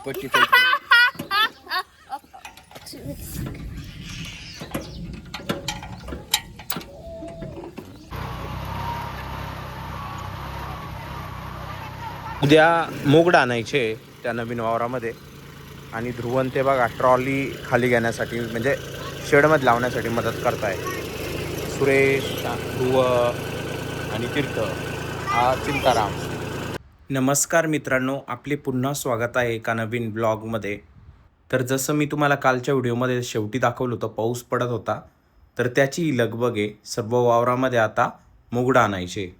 पट्टी उद्या मोगड आणायचे त्या नवीन वावरामध्ये आणि ध्रुवन ते बघा ट्रॉली खाली घेण्यासाठी म्हणजे शेडमध्ये लावण्यासाठी मदत करताय. सुरेश, ध्रुव आणि तीर्थ हा चिंताराम. नमस्कार मित्रांनो, आपले पुन्हा स्वागत आहे एका नवीन ब्लॉगमध्ये. तर जसं मी तुम्हाला कालच्या व्हिडिओमध्ये शेवटी दाखवलं होतं, पाऊस पडत होता, तर त्याची लगबग आहे. सर्व वावरामध्ये आता मोगडं आणायचे.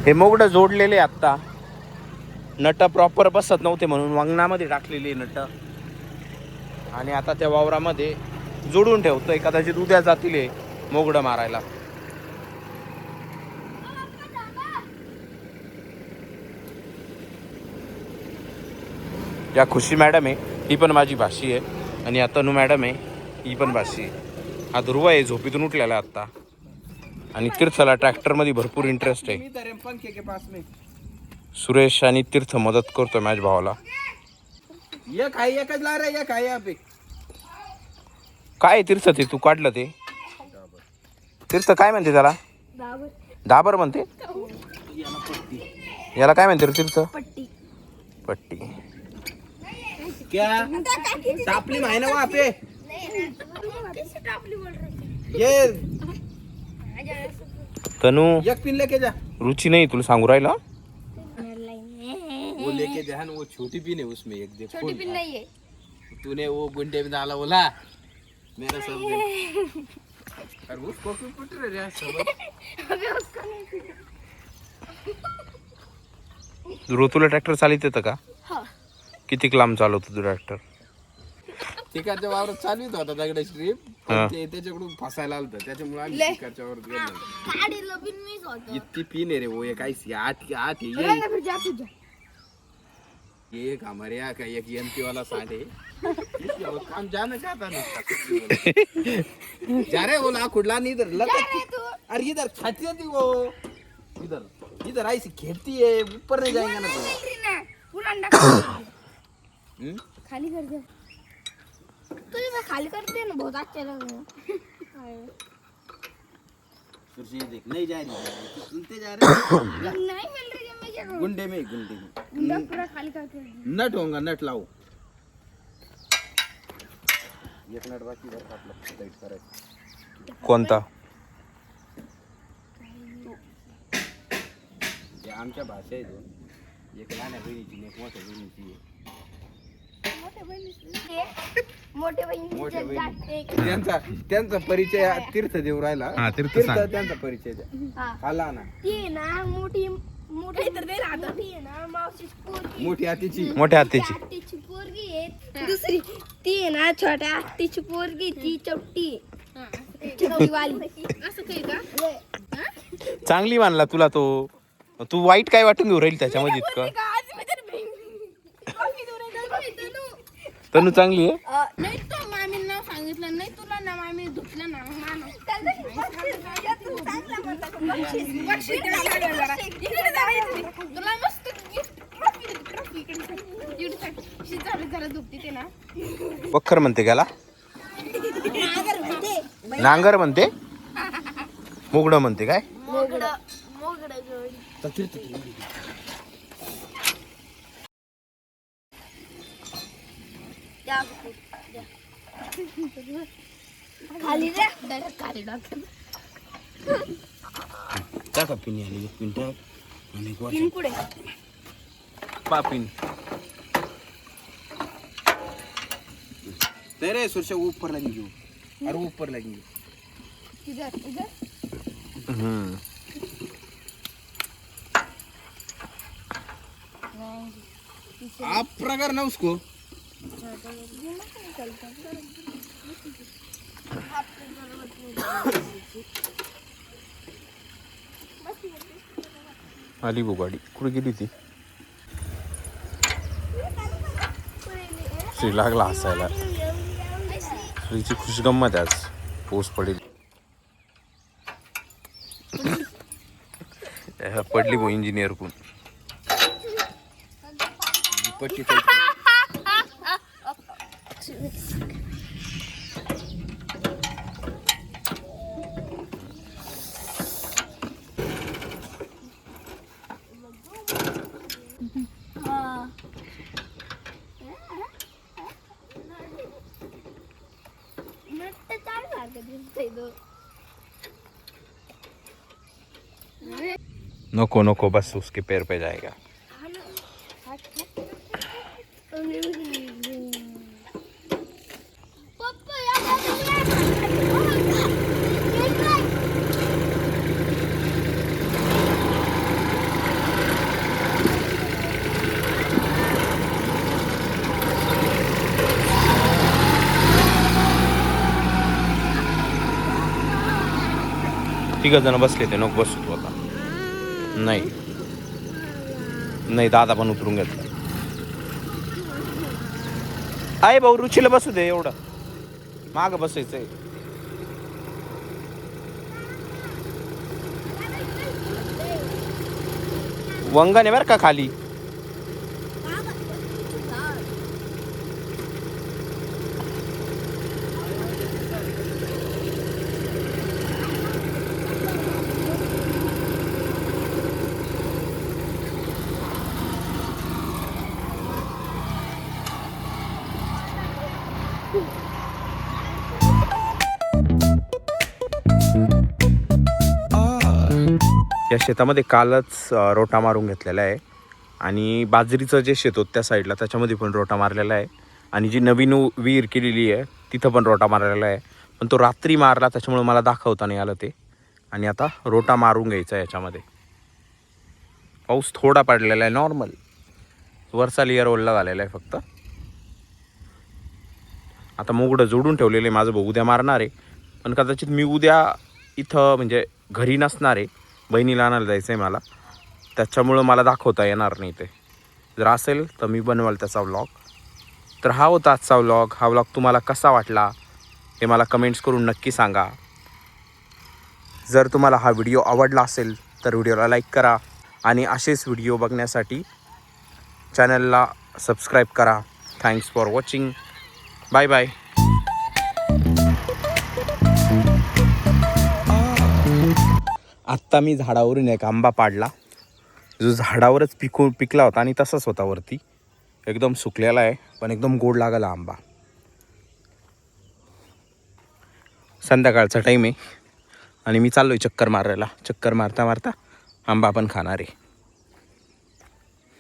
हे मोगडं जोडलेले आत्ता नट प्रॉपर बसत नव्हते म्हणून वंगणामध्ये टाकलेली नट आणि आता त्या वावरामध्ये जोडून ठेवतोय. कदाचित उद्या जातील मोगडं मारायला. या खुशी मॅडम आहे, ही पण माझी भाषी आहे. आणि आता तनू मॅडम आहे, ही पण भाषी आहे. हा ध्रुव आहे, झोपीतून उठलेला आता. आणि तीर्थला ट्रॅक्टरमध्ये भरपूर इंटरेस्ट आहे. सुरेश आणि तीर्थ मदत करतोय माझ्या भावाला. काय तीर्थ ते तू काढलं ते तीर्थ काय म्हणते त्याला? दाबर म्हणते. याला काय म्हणते रे तीर्थ? पट्टी. क्या टापली माहिना वहां पे ये तनू एक पिन लेके जा. रुचि नहीं तुला सांगू राहिला. वो लेके जा ना, वो छोटी पिन है उसमें एक दे. छोटी पिन नहीं है. तूने वो गुंडे में डाला बोला मेरा सब. अरे उसको क्यों पुट रहे यार सब. अबे उसको नहीं. ध्रुव तुला ट्रॅक्टर चालवता येतं का? किती लांब चालवतो तू ट्रॅक्टर? तिकडच्या वावरात चालवित होता दगड स्ट्रीप, ते त्याच्याकडून फसायला आलं त्याच्यामुळे आम्ही तिकडच्या वावरात गेलो. इतकी पिन आहे रे वो. एक ऐसी आठ एक हमारे यहाँ का एक एमपी वाला साढ़े काम जाना चाहता नहीं. जा रहे वो ना खुडला नहीं इधर लगा. अरे इधर खाती थी वो. इधर ऐसी खेलती है, ऊपर नहीं जाएंगे ना तो. खाली कर दे. तुझे मैं खाली करते हैं ना, बहुत अच्छा लगा. देख नहीं जा रही, सुनते जा रहे. नहीं मिल रही है. मैं क्या करूं? गुंडे में गुंडा पूरा खाली करके नट होगा. नट लाओ. एक नट बाकी भर आपला टाइट करायचं. कोणता? हे आमच्या भाषा आहे दोन. एक लहान बहिणीची एक मोठ्या बहिणीची आहे. त्यांचा परिचय तीर्थ देव राहिला. तीर्थ त्यांचा परिचय द्या. आला ना ती ना मोठी तर दे राहता. ती आहे ना मावशीची पोरगी. मोठ्या हातीची पोरगी आहे. दुसरी ती आहे ना छोट्या हातीची पोरगी. ती चपटी वाली. असं काही का? चांगली मानला तुला तो. तू वाईट काय वाटून घेऊ राहील त्याच्यामध्ये इतकं? तनू चांगली आहे. नाही तो मामीन नाव सांगितलं नाही तुला ना. मामी धुतलं ना तुला मस्त जरा दुखते ते ना. वखर म्हणते त्याला. नांगर म्हणते. मोगडं म्हणते काय? खाली रे डायरेक्ट खाली टाक. टाका पिन आली. एक पिन टाक आणि पिन पुढे पापिन. तेरे सुरक्षा ऊपर लगेंगे. अरे ऊपर लगेंगे. इधर इधर. आप प्रकार ना उसको आली गाडी कुठे गेली ती श्री लागला हसायला श्रीची खुश गंमत आज पाऊस पडेल पडली भाऊ इंजिनियर कोण नको नको बस उसके पैर पे जाएगा तिघ जण बसले ते नको बसू तू आता नाही नाही दादा पण उतरून घेतला आहे भाऊ रुचीला बसू दे एवढं माग बसायचंय वंगण आहे बरं का खाली या शेतामध्ये कालच रोटा मारून घेतलेला आहे आणि बाजरीचं जे शेत होतं त्या साईडला त्याच्यामध्ये पण रोटा मारलेला आहे आणि जी नवीन विहीर केलेली आहे तिथं पण रोटा मारलेला आहे पण तो रात्री मारला त्याच्यामुळे मला दाखवता नाही आलं ते आणि आता रोटा मारून घ्यायचा आहे याच्यामध्ये पाऊस थोडा पडलेला आहे नॉर्मल वरचा लेअर ओल्ला झालेला आहे फक्त आता मुगडं जोडून ठेवलेलं आहे माझं भाऊ उद्या मारणार आहे पण कदाचित मी उद्या इथं म्हणजे घरी नसणार आहे बहिणीला आणायला जायचं आहे मला त्याच्यामुळं मला दाखवता येणार नाही ते जर असेल तर मी बनवाल त्याचा व्लॉग तर हा होता आजचा व्लॉग हा व्लॉग तुम्हाला कसा वाटला हे मला कमेंट्स करून नक्की सांगा जर तुम्हाला हा व्हिडिओ आवडला असेल तर व्हिडिओला लाईक करा आणि असेच व्हिडिओ बघण्यासाठी चॅनलला सबस्क्राईब करा thanks for watching bye bye आत्ता मी झाडावरून एक आंबा पाडला जो झाडावरच पिकला होता आणि तसाच होता वरती एकदम सुकलेला आहे पण एकदम गोड लागला आंबा संध्याकाळचा टाईम आहे आणि मी चाललोय चक्कर मारायला चक्कर मारता मारता आंबा पण खाणार आहे